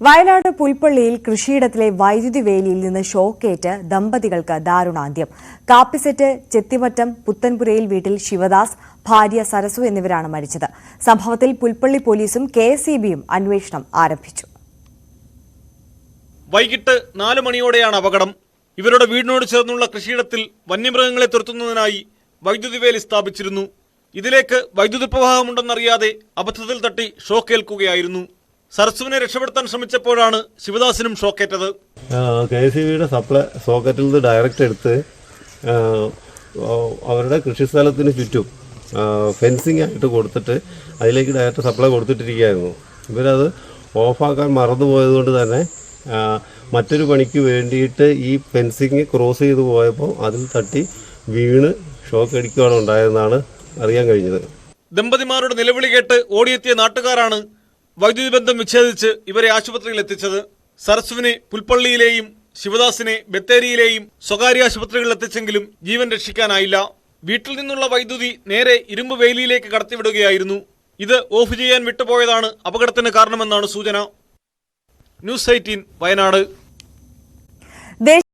വയനാട് പുൽപ്പള്ളിയിൽ കൃഷിയിടത്തിലെ വൈദ്യുതി വേലിയിൽ നിന്ന് ഷോക്കേറ്റ് ദമ്പതികൾക്ക് ദാരുണാന്ത്യം. കാപ്പിസെറ്റ് ചെത്തിമറ്റം പുത്തൻപുരയിൽ വീട്ടിൽ ശിവദാസ്, ഭാര്യ സരസു എന്നിവരാണ് മരിച്ചത്. സംഭവത്തിൽ പുൽപ്പള്ളി പോലീസും കെഎസ്ഇബിയും അന്വേഷണം ആരംഭിച്ചു. വൈകിട്ട് 4 മണിയോടെയാണ് അപകടം. ഇവരുടെ വീടിനോട് ചേർന്നുള്ള കൃഷിയിടത്തിൽ വന്യമൃഗങ്ങളെ തുരത്തുന്നതിനായി വൈദ്യുതി വേലി സ്ഥാപിച്ചിരുന്നു. ഇതിലേക്ക് വൈദ്യുതി പ്രവാഹമുണ്ടെന്നറിയാതെ അബദ്ധത്തിൽ തട്ടി ഷോക്കേൽക്കുകയായിരുന്നു. സരസുവിനെ രക്ഷപ്പെടുത്താൻ ശ്രമിച്ചപ്പോഴാണ് ശിവദാസിനും ഷോക്കേറ്റത്. കെഎസ്ഇബിയുടെ സപ്ലൈ സോക്കറ്റിൽ നിന്ന് ഡയറക്റ്റ് എടുത്ത് അവരുടെ കൃഷിസ്ഥലത്തിന് ചുറ്റും ഫെൻസിങ് ആയിട്ട് കൊടുത്തിട്ട് അതിലേക്ക് ഡയറക്റ്റ് സപ്ലൈ കൊടുത്തിട്ടിരിക്കുകയായിരുന്നു. ഇവരത് ഓഫാക്കാൻ മറന്നുപോയതുകൊണ്ട് തന്നെ മറ്റൊരു പണിക്ക് വേണ്ടിയിട്ട് ഈ ഫെൻസിങ് ക്രോസ് ചെയ്ത് പോയപ്പോൾ അതിൽ തട്ടി വീണ് ഷോക്ക് അടിക്കുകയാണ് ഉണ്ടായതെന്നാണ് അറിയാൻ കഴിഞ്ഞത്. ദമ്പതിമാരുടെ നിലവിളി കേട്ട് ഓടിയെത്തിയ നാട്ടുകാരാണ് വൈദ്യുതി ബന്ധം വിച്ഛേദിച്ച് ഇവരെ ആശുപത്രിയിൽ എത്തിച്ചത്. സരസുവിനെ പുൽപ്പള്ളിയിലെയും ശിവദാസിനെ ബത്തേരിയിലെയും സ്വകാര്യ ആശുപത്രികളിൽ എത്തിച്ചെങ്കിലും ജീവൻ രക്ഷിക്കാനായില്ല. വീട്ടിൽ നിന്നുള്ള വൈദ്യുതി നേരെ ഇരുമ്പ് വേലിയിലേക്ക് കടത്തിവിടുകയായിരുന്നു. ഇത് ഓഫ് ചെയ്യാൻ വിട്ടുപോയതാണ് അപകടത്തിന് കാരണമെന്നാണ് സൂചന. ന്യൂസ് 18 വയനാട്.